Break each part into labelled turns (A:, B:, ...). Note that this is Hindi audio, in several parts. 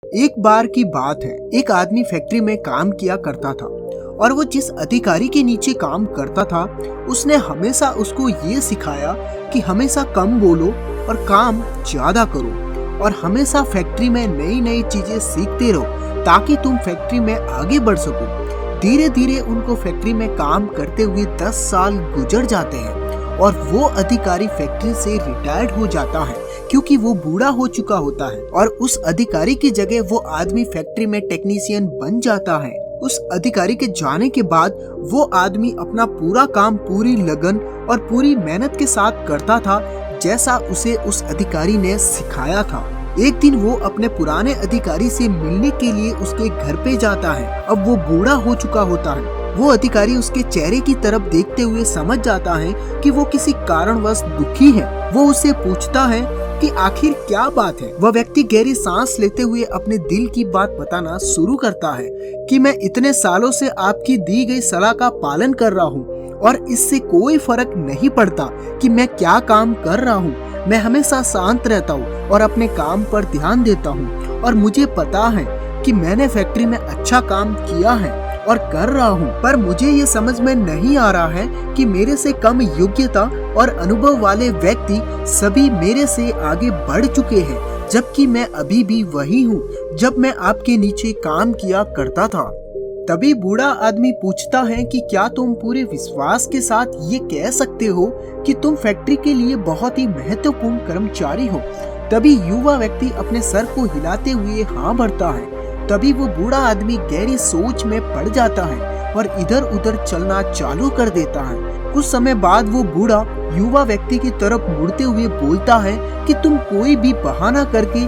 A: एक बार की बात है, एक आदमी फैक्ट्री में काम किया करता था और वो जिस अधिकारी के नीचे काम करता था उसने हमेशा उसको ये सिखाया कि हमेशा कम बोलो और काम ज्यादा करो और हमेशा फैक्ट्री में नई नई चीजें सीखते रहो ताकि तुम फैक्ट्री में आगे बढ़ सको। धीरे धीरे उनको फैक्ट्री में काम करते हुए 10 साल गुजर जाते हैं और वो अधिकारी फैक्ट्री से रिटायर्ड हो जाता है क्योंकि वो बूढ़ा हो चुका होता है और उस अधिकारी की जगह वो आदमी फैक्ट्री में टेक्नीशियन बन जाता है। उस अधिकारी के जाने के बाद वो आदमी अपना पूरा काम पूरी लगन और पूरी मेहनत के साथ करता था जैसा उसे उस अधिकारी ने सिखाया था। एक दिन वो अपने पुराने अधिकारी से मिलने के लिए उसके घर पे जाता है। अब वो बूढ़ा हो चुका होता है। वो अधिकारी उसके चेहरे की तरफ देखते हुए समझ जाता है कि वो किसी कारणवश दुखी है। वो उससे पूछता है कि आखिर क्या बात है। वह व्यक्ति गहरी सांस लेते हुए अपने दिल की बात बताना शुरू करता है कि मैं इतने सालों से आपकी दी गई सलाह का पालन कर रहा हूँ और इससे कोई फर्क नहीं पड़ता कि मैं क्या काम कर रहा हूँ। मैं हमेशा शांत रहता हूँ और अपने काम पर ध्यान देता हूँ और मुझे पता है कि मैंने फैक्ट्री में अच्छा काम किया है और कर रहा हूँ, पर मुझे ये समझ में नहीं आ रहा है कि मेरे से कम योग्यता और अनुभव वाले व्यक्ति सभी मेरे से आगे बढ़ चुके हैं, जबकि मैं अभी भी वही हूँ जब मैं आपके नीचे काम किया करता था। तभी बूढ़ा आदमी पूछता है कि क्या तुम पूरे विश्वास के साथ ये कह सकते हो कि तुम फैक्ट्री के लिए बहुत ही महत्वपूर्ण कर्मचारी हो। तभी युवा व्यक्ति अपने सर को हिलाते हुए हाँ भरता है। तभी वो बूढ़ा आदमी गहरी सोच में पड़ जाता है और इधर उधर चलना चालू कर देता है। कुछ समय बाद वो बूढ़ा युवा व्यक्ति की तरफ मुड़ते हुए बोलता है कि तुम कोई भी बहाना करके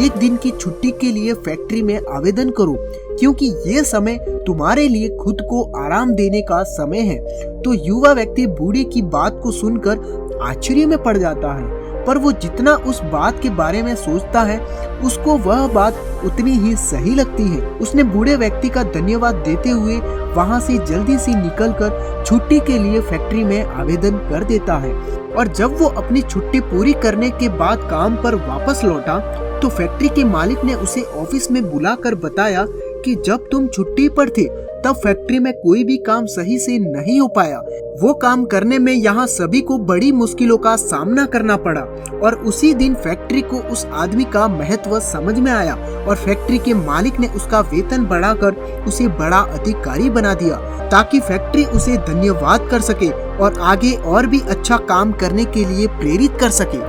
A: एक दिन की छुट्टी के लिए फैक्ट्री में आवेदन करो, क्योंकि ये समय तुम्हारे लिए खुद को आराम देने का समय है। तो युवा व्यक्ति बूढ़े की बात को सुनकर आश्चर्य में पड़ जाता है, पर वो जितना उस बात के बारे में सोचता है उसको वह बात उतनी ही सही लगती है। उसने बूढ़े व्यक्ति का धन्यवाद देते हुए वहां से जल्दी से निकलकर छुट्टी के लिए फैक्ट्री में आवेदन कर देता है। और जब वो अपनी छुट्टी पूरी करने के बाद काम पर वापस लौटा तो फैक्ट्री के मालिक ने उसे ऑफिस में बुलाकर बताया कि जब तुम छुट्टी पर थे तब फैक्ट्री में कोई भी काम सही से नहीं हो पाया। वो काम करने में यहाँ सभी को बड़ी मुश्किलों का सामना करना पड़ा और उसी दिन फैक्ट्री को उस आदमी का महत्व समझ में आया और फैक्ट्री के मालिक ने उसका वेतन बढ़ाकर उसे बड़ा अधिकारी बना दिया ताकि फैक्ट्री उसे धन्यवाद कर सके और आगे और भी अच्छा काम करने के लिए प्रेरित कर सके।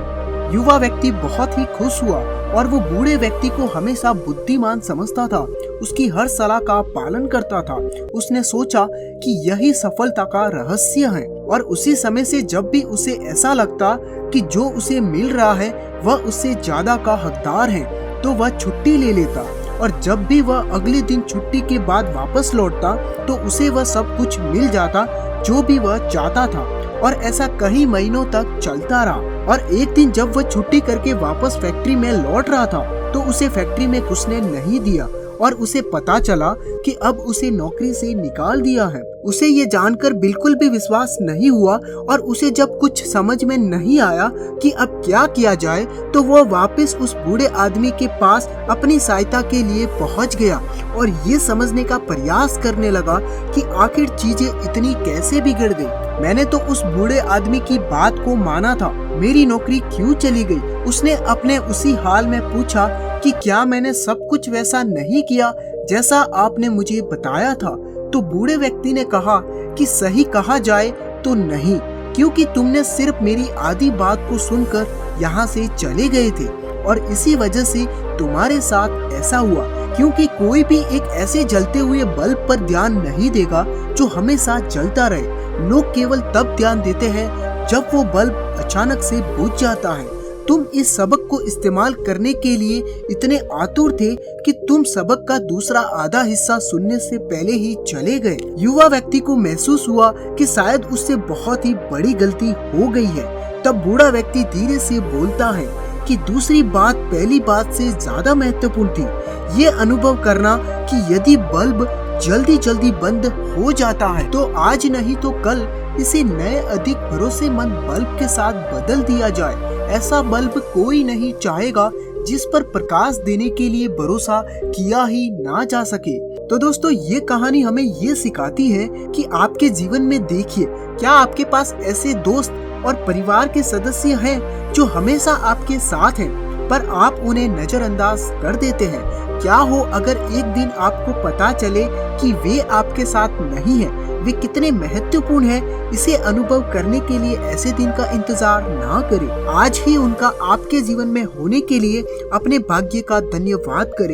A: युवा व्यक्ति बहुत ही खुश हुआ और वो बूढ़े व्यक्ति को हमेशा बुद्धिमान समझता था, उसकी हर सलाह का पालन करता था। उसने सोचा कि यही सफलता का रहस्य है और उसी समय से जब भी उसे ऐसा लगता कि जो उसे मिल रहा है वह उससे ज्यादा का हकदार है तो वह छुट्टी ले लेता और जब भी वह अगले दिन छुट्टी के बाद वापस लौटता तो उसे वह सब कुछ मिल जाता जो भी वह चाहता था। और ऐसा कई महीनों तक चलता रहा और एक दिन जब वह छुट्टी करके वापस फैक्ट्री में लौट रहा था तो उसे फैक्ट्री में कुछ ने नहीं दिया और उसे पता चला कि अब उसे नौकरी से निकाल दिया है। उसे ये जानकर बिल्कुल भी विश्वास नहीं हुआ और उसे जब कुछ समझ में नहीं आया कि अब क्या किया जाए तो वह वापस उस बूढ़े आदमी के पास अपनी सहायता के लिए पहुंच गया और ये समझने का प्रयास करने लगा कि आखिर चीजें इतनी कैसे बिगड़ गई। मैंने तो उस बूढ़े आदमी की बात को माना था, मेरी नौकरी क्यों चली गई? उसने अपने उसी हाल में पूछा कि क्या मैंने सब कुछ वैसा नहीं किया जैसा आपने मुझे बताया था? तो बूढ़े व्यक्ति ने कहा कि सही कहा जाए तो नहीं, क्योंकि तुमने सिर्फ मेरी आधी बात को सुनकर यहाँ से चले गए थे और इसी वजह से तुम्हारे साथ ऐसा हुआ। क्योंकि कोई भी एक ऐसे जलते हुए बल्ब पर ध्यान नहीं देगा जो हमेशा जलता रहे। लोग केवल तब ध्यान देते हैं जब वो बल्ब अचानक से बुझ जाता है। तुम इस सबक को इस्तेमाल करने के लिए इतने आतुर थे कि तुम सबक का दूसरा आधा हिस्सा सुनने से पहले ही चले गए। युवा व्यक्ति को महसूस हुआ कि शायद उससे बहुत ही बड़ी गलती हो गई है। तब बूढ़ा व्यक्ति धीरे से बोलता है कि दूसरी बात पहली बात से ज्यादा महत्वपूर्ण थी, ये अनुभव करना कि यदि बल्ब जल्दी जल्दी बंद हो जाता है तो आज नहीं तो कल इसे नए अधिक भरोसेमंद बल्ब के साथ बदल दिया जाए। ऐसा बल्ब कोई नहीं चाहेगा जिस पर प्रकाश देने के लिए भरोसा किया ही ना जा सके। तो दोस्तों, ये कहानी हमें ये सिखाती है कि आपके जीवन में देखिए, क्या आपके पास ऐसे दोस्त और परिवार के सदस्य हैं जो हमेशा आपके साथ हैं, पर आप उन्हें नजरअंदाज कर देते हैं। क्या हो अगर एक दिन आपको पता चले कि वे आपके साथ नहीं हैं, वे कितने महत्वपूर्ण हैं। इसे अनुभव करने के लिए ऐसे दिन का इंतजार ना करें, आज ही उनका आपके जीवन में होने के लिए अपने भाग्य का धन्यवाद करें।